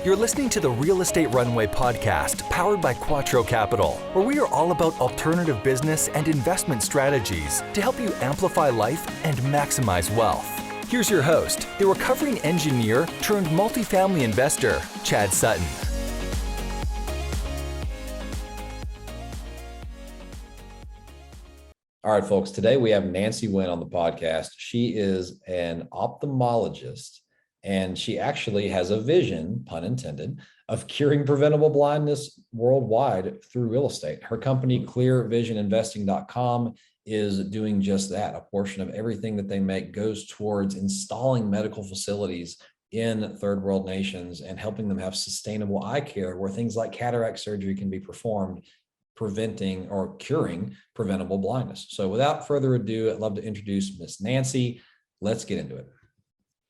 You're listening to the Real Estate Runway podcast, powered by Quattro Capital, where we are all about alternative business and investment strategies to help you amplify life and maximize wealth. Here's your host, the recovering engineer turned multifamily investor, Chad Sutton. All right, folks, today we have Nancy Huynh on the podcast. She is an ophthalmologist, and she actually has a vision, pun intended, of curing preventable blindness worldwide through real estate. Her company, clearvisioninvesting.com, is doing just that. A portion of everything that they make goes towards installing medical facilities in third world nations and helping them have sustainable eye care where things like cataract surgery can be performed, preventing or curing preventable blindness. So without further ado, I'd love to introduce Miss Nancy. Let's get into it.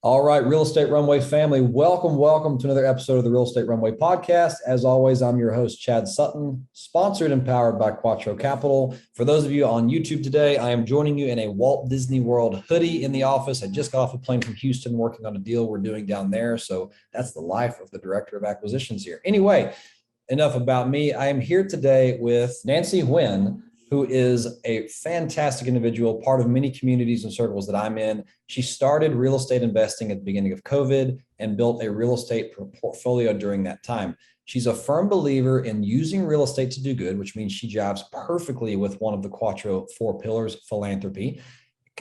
All right, Real Estate Runway family, welcome to another episode of the Real Estate Runway podcast. As always, I'm your host, Chad Sutton, sponsored and powered by Quattro Capital. For those of you on YouTube today, I am joining you in a Walt Disney World hoodie in the office. I just got off a plane from Houston working on a deal we're doing down there. So that's the life of the Director of Acquisitions here. Anyway, enough about me. I am here today with Nancy Huynh, who is a fantastic individual, part of many communities and circles that I'm in. She started real estate investing at the beginning of COVID and built a real estate portfolio during that time. She's a firm believer in using real estate to do good, which means she jives perfectly with one of the Quattro 4 pillars, philanthropy.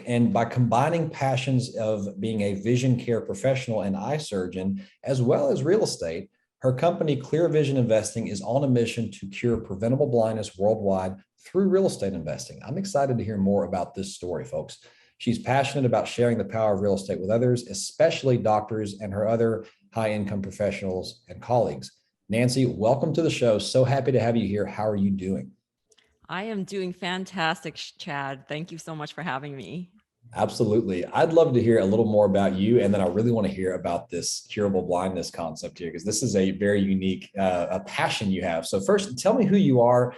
And by combining passions of being a vision care professional and eye surgeon, as well as real estate, her company, Clear Vision Investing, is on a mission to cure preventable blindness worldwide through real estate investing. I'm excited to hear more about this story, folks. She's passionate about sharing the power of real estate with others, especially doctors and her other high-income professionals and colleagues. Nancy, welcome to the show. So happy to have you here. How are you doing? I am doing fantastic, Chad. Thank you so much for having me. Absolutely. I'd love to hear a little more about you. And then I really want to hear about this curable blindness concept here, because this is a very unique a passion you have. So first, tell me who you are,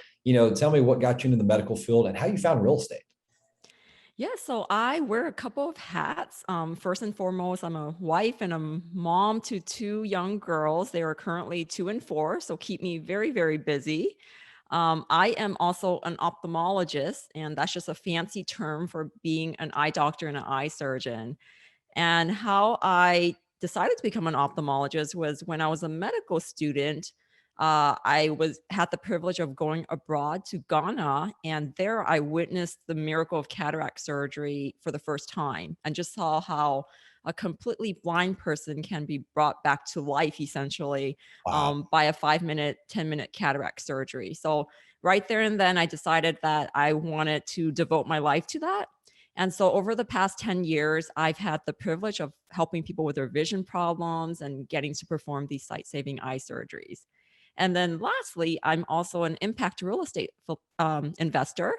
tell me what got you into the medical field and how you found real estate. Yeah, so I wear a couple of hats. First and foremost, I'm a wife and a mom to 2 young girls. They are currently 2 and 4, so keep me very, very busy. I am also an ophthalmologist, and that's just a fancy term for being an eye doctor and an eye surgeon. And how I decided to become an ophthalmologist was when I was a medical student. Had the privilege of going abroad to Ghana, and there I witnessed the miracle of cataract surgery for the first time, and just saw how a completely blind person can be brought back to life essentially Wow. by a 5-minute, 10-minute cataract surgery. So right there and then I decided that I wanted to devote my life to that. And so over the past 10 years, I've had the privilege of helping people with their vision problems and getting to perform these sight-saving eye surgeries. And then lastly, I'm also an impact real estate investor.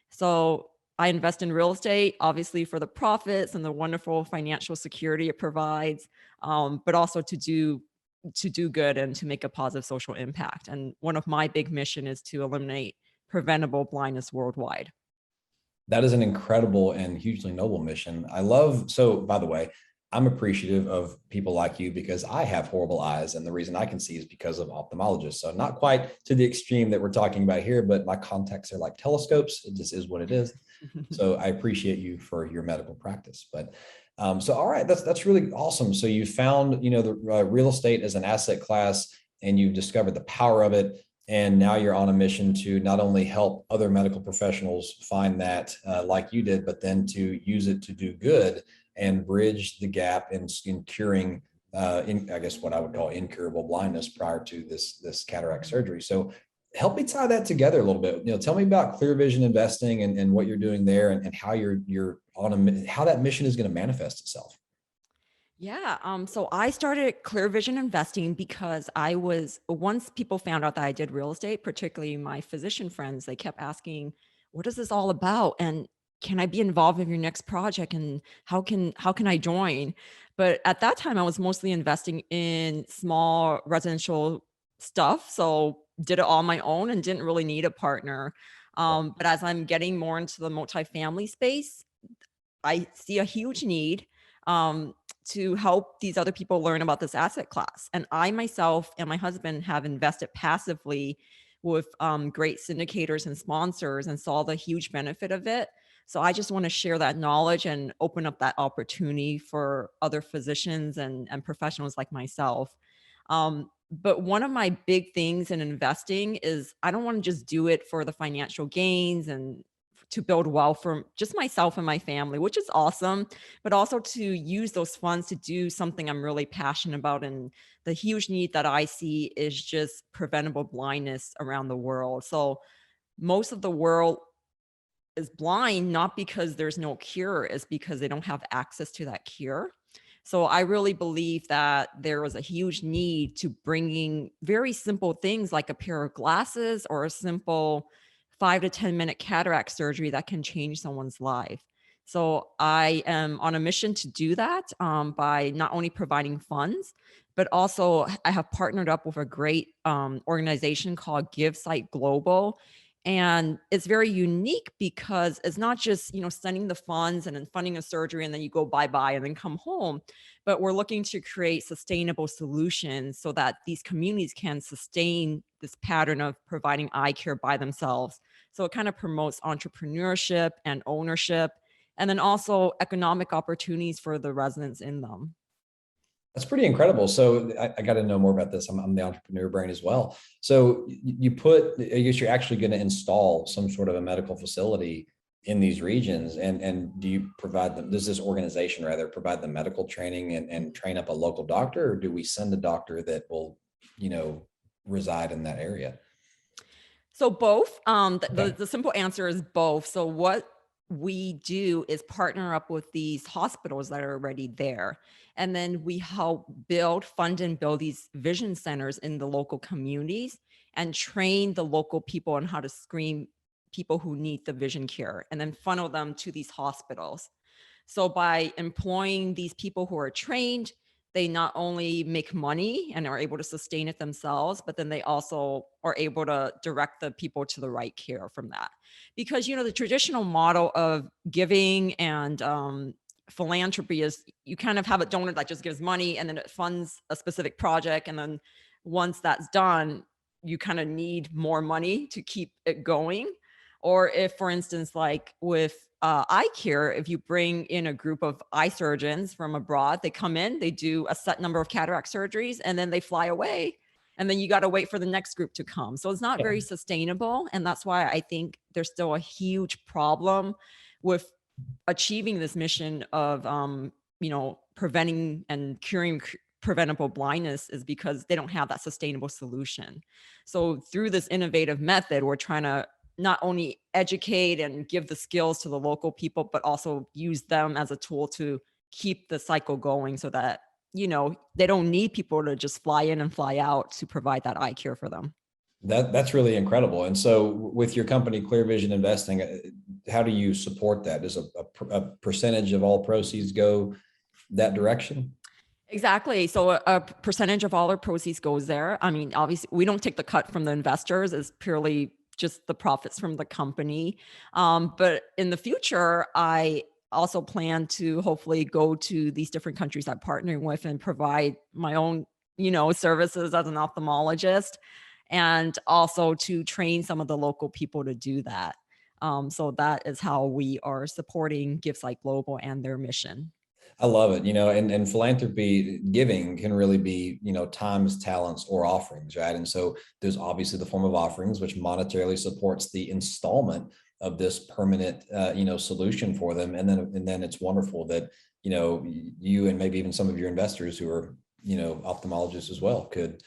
So I invest in real estate, obviously for the profits and the wonderful financial security it provides, but also to do good and to make a positive social impact. And one of my big mission is to eliminate preventable blindness worldwide. That is an incredible and hugely noble mission. So by the way, I'm appreciative of people like you because I have horrible eyes. And the reason I can see is because of ophthalmologists. So not quite to the extreme that we're talking about here, but my contacts are like telescopes. It just is what it is. So I appreciate you for your medical practice. But so, all right, that's really awesome. So you found, the real estate as an asset class and you've discovered the power of it. And now you're on a mission to not only help other medical professionals find that like you did, but then to use it to do good and bridge the gap in curing, I guess what I would call incurable blindness prior to this cataract surgery. So help me tie that together a little bit. Tell me about Clear Vision Investing and what you're doing there and how you're on how that mission is going to manifest itself. Yeah. So I started Clear Vision Investing because once people found out that I did real estate, particularly my physician friends, they kept asking, what is this all about? And can I be involved in your next project? And how can I join? But at that time, I was mostly investing in small residential stuff. So did it all on my own and didn't really need a partner. But as I'm getting more into the multifamily space, I see a huge need. to help these other people learn about this asset class. And I myself and my husband have invested passively with great syndicators and sponsors and saw the huge benefit of it. So I just want to share that knowledge and open up that opportunity for other physicians and professionals like myself. But one of my big things in investing is I don't want to just do it for the financial gains and to build wealth for just myself and my family, which is awesome, but also to use those funds to do something I'm really passionate about. And the huge need that I see is just preventable blindness around the world. So most of the world is blind, not because there's no cure, is because they don't have access to that cure. So I really believe that there is a huge need to bringing very simple things like a pair of glasses or a simple 5 to 10 minute cataract surgery that can change someone's life. So I am on a mission to do that by not only providing funds, but also I have partnered up with a great organization called Give Sight Global. And it's very unique because it's not just, sending the funds and then funding a surgery and then you go bye-bye and then come home, but we're looking to create sustainable solutions so that these communities can sustain this pattern of providing eye care by themselves. So it kind of promotes entrepreneurship and ownership, and then also economic opportunities for the residents in them. That's pretty incredible. So I got to know more about this. I'm the entrepreneur brain as well. So I guess you're actually going to install some sort of a medical facility in these regions. And do you provide them, does this organization rather provide the medical training and train up a local doctor, or do we send a doctor that will, reside in that area? So both. Okay. The simple answer is both. So what we do is partner up with these hospitals that are already there. And then we help fund and build these vision centers in the local communities and train the local people on how to screen people who need the vision care and then funnel them to these hospitals. So by employing these people who are trained, they not only make money and are able to sustain it themselves, but then they also are able to direct the people to the right care from that. Because, the traditional model of giving and philanthropy is you kind of have a donor that just gives money and then it funds a specific project. And then once that's done, you kind of need more money to keep it going. Or if, for instance, like with eye care, if you bring in a group of eye surgeons from abroad, they come in, they do a set number of cataract surgeries, and then they fly away. And then you got to wait for the next group to come. So it's not Yeah. very sustainable. And that's why I think there's still a huge problem with achieving this mission of, preventing and curing preventable blindness, is because they don't have that sustainable solution. So through this innovative method, we're trying to not only educate and give the skills to the local people, but also use them as a tool to keep the cycle going so that, they don't need people to just fly in and fly out to provide that eye care for them. That's really incredible. And so with your company, Clear Vision Investing, how do you support that? Does a percentage of all proceeds go that direction? Exactly. So a percentage of all our proceeds goes there. I mean, obviously, we don't take the cut from the investors. It's purely just the profits from the company. But in the future, I also plan to hopefully go to these different countries I'm partnering with and provide my own, services as an ophthalmologist, and also to train some of the local people to do that. So that is how we are supporting Give Sight Global and their mission. I love it, and philanthropy giving can really be, times, talents, or offerings, right? And so there's obviously the form of offerings, which monetarily supports the installment of this permanent, solution for them. And then it's wonderful that, you and maybe even some of your investors who are, ophthalmologists as well could,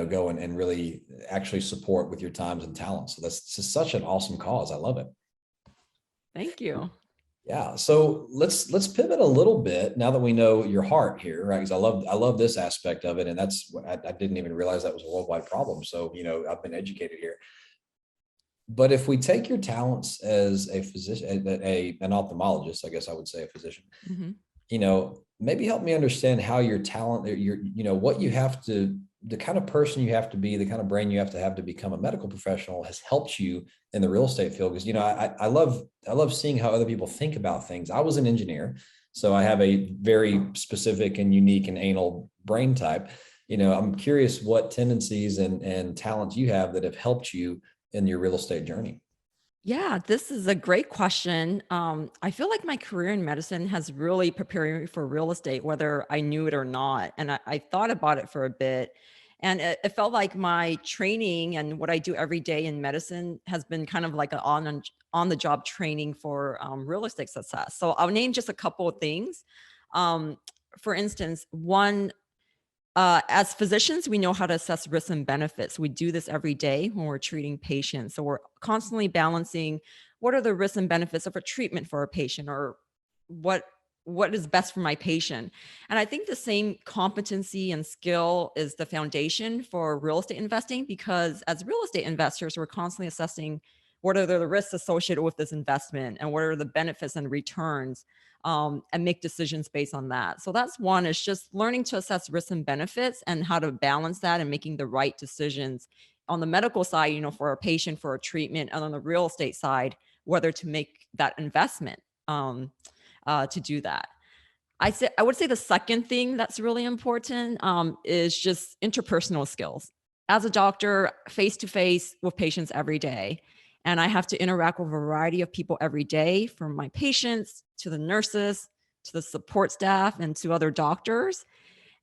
go and really actually support with your times and talents. So that's just such an awesome cause. I love it. Thank you. Yeah. So let's pivot a little bit now that we know your heart here, right? Because I love this aspect of it. And that's what I didn't even realize that was a worldwide problem. So, I've been educated here. But if we take your talents as a physician, an ophthalmologist, I guess I would say a physician, Mhm. maybe help me understand how your talent, what you have to, the kind of person you have to be, the kind of brain you have to become a medical professional has helped you in the real estate field. Because, I love seeing how other people think about things. I was an engineer. So I have a very specific and unique and anal brain type. I'm curious what tendencies and talents you have that have helped you in your real estate journey. Yeah, this is a great question. I feel like my career in medicine has really prepared me for real estate, whether I knew it or not. And I thought about it for a bit. And it felt like my training and what I do every day in medicine has been kind of like an on the job training for real estate success. So I'll name just a couple of things. Um, for instance, one, as physicians, we know how to assess risks and benefits. We do this every day when we're treating patients. So we're constantly balancing what are the risks and benefits of a treatment for a patient, or what what is best for my patient. And I think the same competency and skill is the foundation for real estate investing, because as real estate investors, we're constantly assessing what are the risks associated with this investment and what are the benefits and returns, and make decisions based on that. So that's one, is just learning to assess risks and benefits and how to balance that and making the right decisions on the medical side, for a patient, for a treatment, and on the real estate side, whether to make that investment, to do that. I would say the second thing that's really important, is just interpersonal skills. As a doctor, face to face with patients every day, and I have to interact with a variety of people every day, from my patients to the nurses to the support staff and to other doctors.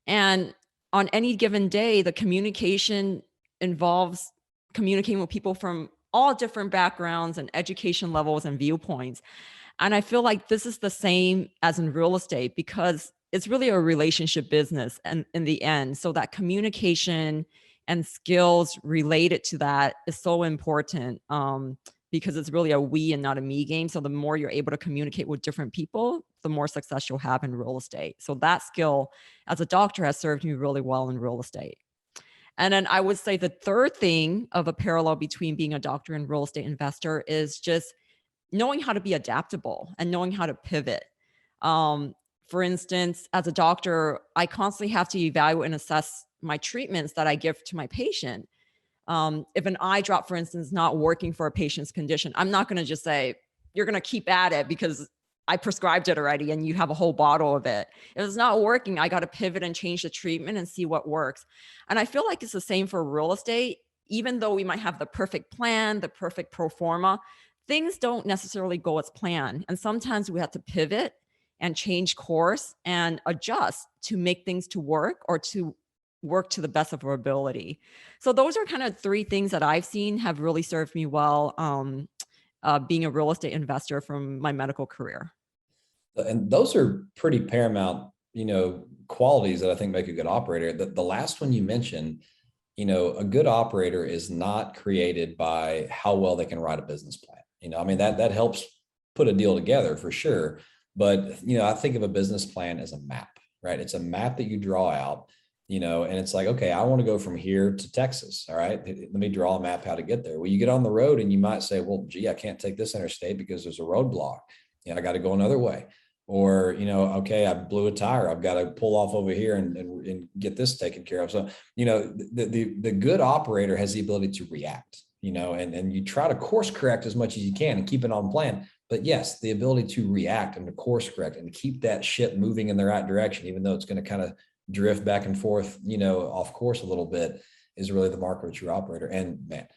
And on any given day, the communication involves communicating with people from all different backgrounds and education levels and viewpoints. And I feel like this is the same as in real estate, because it's really a relationship business and in the end. So that communication and skills related to that is so important, because it's really a we and not a me game. So the more you're able to communicate with different people, the more success you'll have in real estate. So that skill as a doctor has served me really well in real estate. And then I would say the third thing of a parallel between being a doctor and real estate investor is just knowing how to be adaptable and knowing how to pivot. For instance, as a doctor, I constantly have to evaluate and assess my treatments that I give to my patient. If an eye drop, for instance, is not working for a patient's condition, I'm not going to just say, you're going to keep at it because I prescribed it already and you have a whole bottle of it. If it's not working, I got to pivot and change the treatment and see what works. And I feel like it's the same for real estate. Even though we might have the perfect plan, the perfect pro forma, things don't necessarily go as planned. And sometimes we have to pivot and change course and adjust to make things to work, or to work to the best of our ability. So those are kind of three things that I've seen have really served me well, being a real estate investor from my medical career. And those are pretty paramount, qualities that I think make a good operator. The last one you mentioned, a good operator is not created by how well they can write a business plan. That helps put a deal together for sure. But, I think of a business plan as a map, right? It's a map that you draw out, and it's like, okay, I want to go from here to Texas. All right. Let me draw a map how to get there. Well, you get on the road and you might say, well, gee, I can't take this interstate because there's a roadblock. I got to go another way. Or, okay, I blew a tire. I've got to pull off over here and get this taken care of. So, the good operator has the ability to react, and you try to course correct as much as you can and keep it on plan. But yes, the ability to react and to course correct and keep that ship moving in the right direction, even though it's going to kind of drift back and forth, off course a little bit, is really the mark of a true operator. And man,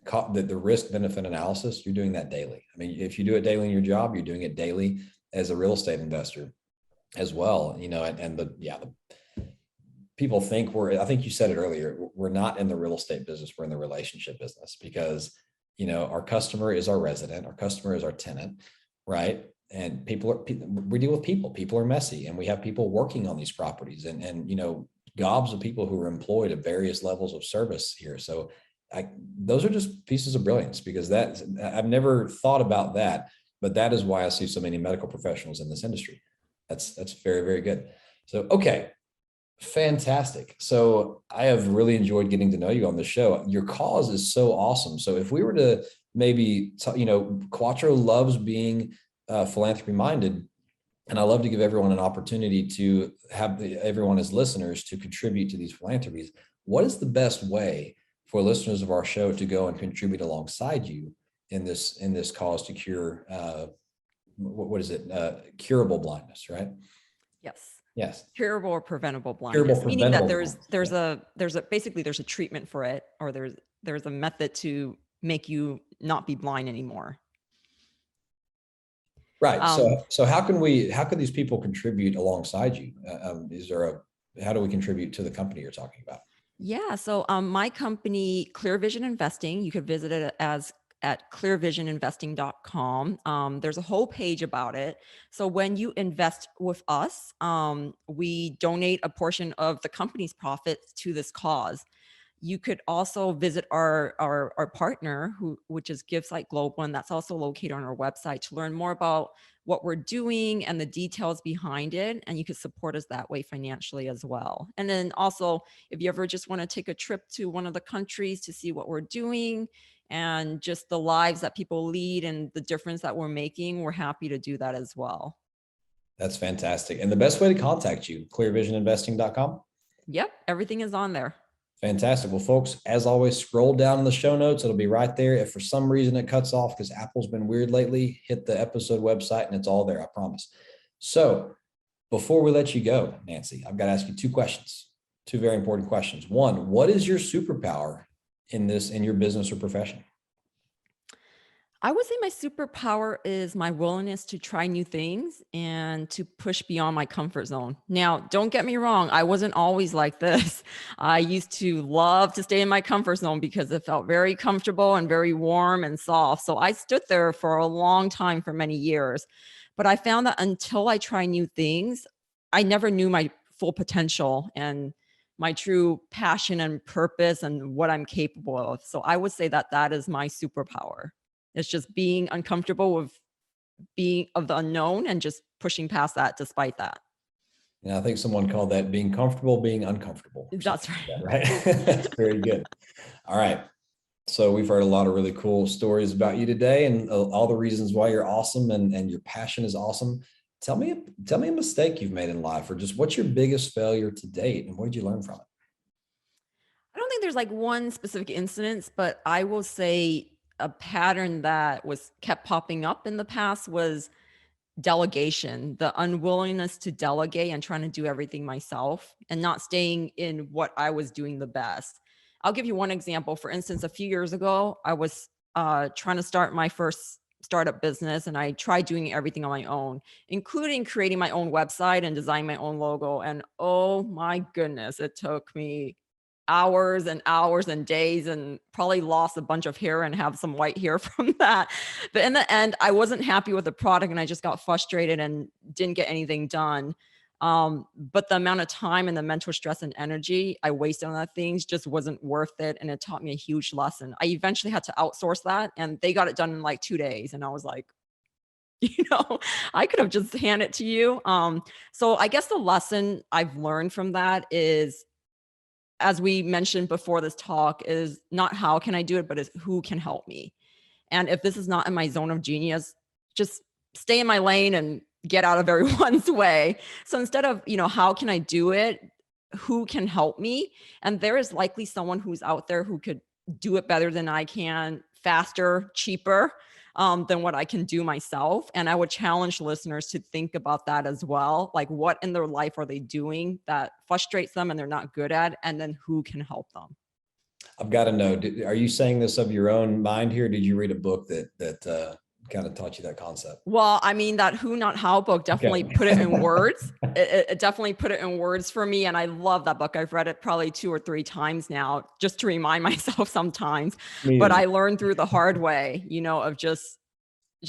the risk benefit analysis, you're doing that daily. If you do it daily in your job, you're doing it daily as a real estate investor as well, the people think I think you said it earlier, we're not in the real estate business, we're in the relationship business, because, our customer is our resident, our customer is our tenant, right? And we deal with people are messy, and we have people working on these properties and gobs of people who are employed at various levels of service here. So those are just pieces of brilliance, because I've never thought about that. But that is why I see so many medical professionals in this industry. That's very, very good. So, okay, fantastic. So I have really enjoyed getting to know you on the show. Your cause is so awesome. So if we were to maybe, Quattro loves being philanthropy minded, and I love to give everyone an opportunity to have everyone as listeners to contribute to these philanthropies. What is the best way for listeners of our show to go and contribute alongside you in this cause to cure what is it? Curable blindness, right? Yes. Yes. Curable or preventable Curable, blindness, meaning that preventable blindness. there's a basically there's a treatment for it, or there's a method to make you not be blind anymore. Right. So how can these people contribute alongside you? How do we contribute to the company you're talking about? Yeah. So my company, Clear Vision Investing, you could visit it as at clearvisioninvesting.com. There's a whole page about it. So when you invest with us, we donate a portion of the company's profits to this cause. You could also visit our partner, which is GiveSight Global, and that's also located on our website to learn more about what we're doing and the details behind it. And you could support us that way financially as well. And then also, if you ever just want to take a trip to one of the countries to see what we're doing and just the lives that people lead and the difference that we're making, we're happy to do that as well. That's fantastic. And the best way to contact you, clearvisioninvesting.com? Yep, everything is on there. Fantastic. Well, folks, as always, scroll down in the show notes. It'll be right there. If for some reason it cuts off because Apple's been weird lately, hit the episode website and it's all there, I promise. So before we let you go, Nancy, I've got to ask you two questions, two very important questions. One, what is your superpower in your business or profession? I would say my superpower is my willingness to try new things and to push beyond my comfort zone. Now, don't get me wrong, I wasn't always like this. I used to love to stay in my comfort zone because it felt very comfortable and very warm and soft. So I stood there for a long time, for many years. But I found that until I try new things, I never knew my full potential and my true passion and purpose and what I'm capable of. So I would say that that is my superpower. It's just being uncomfortable with being of the unknown and just pushing past that despite that. And I think someone called that being comfortable, being uncomfortable. That's right. Right. That's very good. All right. So we've heard a lot of really cool stories about you today and all the reasons why you're awesome and your passion is awesome. Tell me a mistake you've made in life, or just what's your biggest failure to date and what did you learn from it? I don't think there's like one specific incident, but I will say a pattern that was kept popping up in the past was delegation, the unwillingness to delegate and trying to do everything myself and not staying in what I was doing the best. I'll give you one example. For instance, a few years ago, I was trying to start my first startup business and I tried doing everything on my own, including creating my own website and designing my own logo. And oh my goodness, it took me hours and hours and days and probably lost a bunch of hair and have some white hair from that. But in the end, I wasn't happy with the product and I just got frustrated and didn't get anything done. But the amount of time and the mental stress and energy I wasted on that things just wasn't worth it. And it taught me a huge lesson. I eventually had to outsource that and they got it done in like 2 days. And I was like, I could have just handed it to you. So I guess the lesson I've learned from that is, as we mentioned before this talk, is not how can I do it, but is who can help me. And if this is not in my zone of genius, just stay in my lane and get out of everyone's way. So instead of, how can I do it? Who can help me? And there is likely someone who's out there who could do it better than I can, faster, cheaper, than what I can do myself. And I would challenge listeners to think about that as well. Like, what in their life are they doing that frustrates them and they're not good at? And then who can help them? I've got to know, are you saying this of your own mind here? Did you read a book that kind of taught you that concept? Well, I mean, that Who Not How book definitely put it in words. It definitely put it in words for me. And I love that book. I've read it probably 2 or 3 times now, just to remind myself sometimes. But I learned through the hard way, of just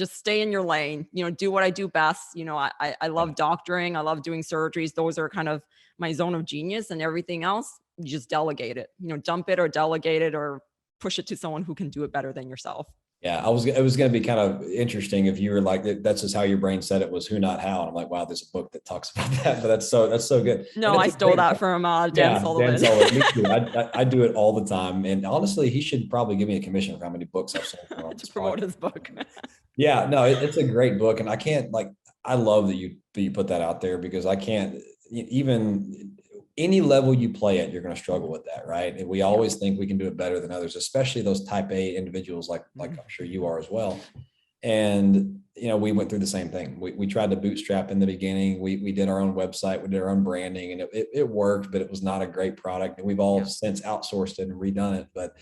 stay in your lane, do what I do best. I love doctoring. I love doing surgeries. Those are kind of my zone of genius, and everything else, you just delegate it, dump it or delegate it or push it to someone who can do it better than yourself. Yeah, it was going to be kind of interesting if you were like, that's just how your brain said it, was who, not how. And I'm like, wow, there's a book that talks about that, but that's so good. No, I stole that from Dan Sullivan. Dan Sullivan. Me too. I do it all the time. And honestly, he should probably give me a commission for how many books I've sold. To promote his book. Yeah, no, it's a great book. And I love that you put that out there, because I can't, even any level you play at, you're going to struggle with that, right? And we always think we can do it better than others, especially those type A individuals like I'm sure you are as well. And, we went through the same thing. We tried to bootstrap in the beginning. We did our own website, we did our own branding, and it worked, but it was not a great product. And we've all since outsourced it and redone it. But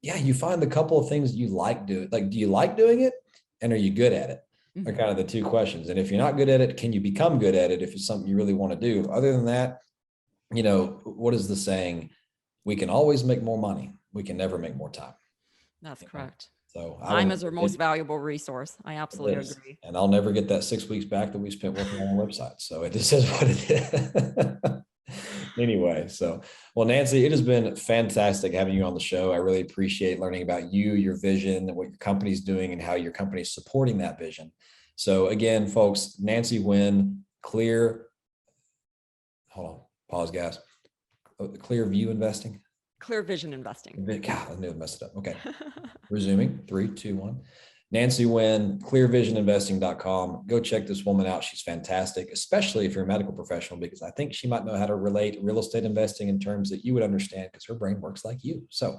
yeah, you find a couple of things you like doing. Like, do you like doing it? And are you good at it? Are kind of the two questions. And if you're not good at it, can you become good at it if it's something you really want to do? Other than that, what is the saying? We can always make more money. We can never make more time. That's correct. So time is our most valuable resource. I absolutely agree. And I'll never get that 6 weeks back that we spent working on our website. So it just is what it is. Anyway, well, Nancy, it has been fantastic having you on the show. I really appreciate learning about you, your vision, and what your company's doing and how your company's supporting that vision. So again, folks, Nancy Huynh, Clear View Investing. Clear Vision Investing. God, I knew I messed it up. Okay. Resuming, 3, 2, 1. Nancy Huynh, clearvisioninvesting.com. Go check this woman out. She's fantastic, especially if you're a medical professional, because I think she might know how to relate real estate investing in terms that you would understand, because her brain works like you. So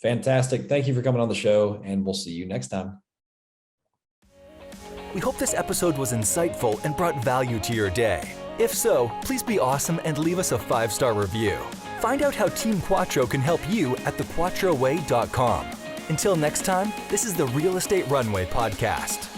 fantastic. Thank you for coming on the show, and we'll see you next time. We hope this episode was insightful and brought value to your day. If so, please be awesome and leave us a 5-star review. Find out how Team Quattro can help you at thequattroway.com. Until next time, this is the Real Estate Runway Podcast.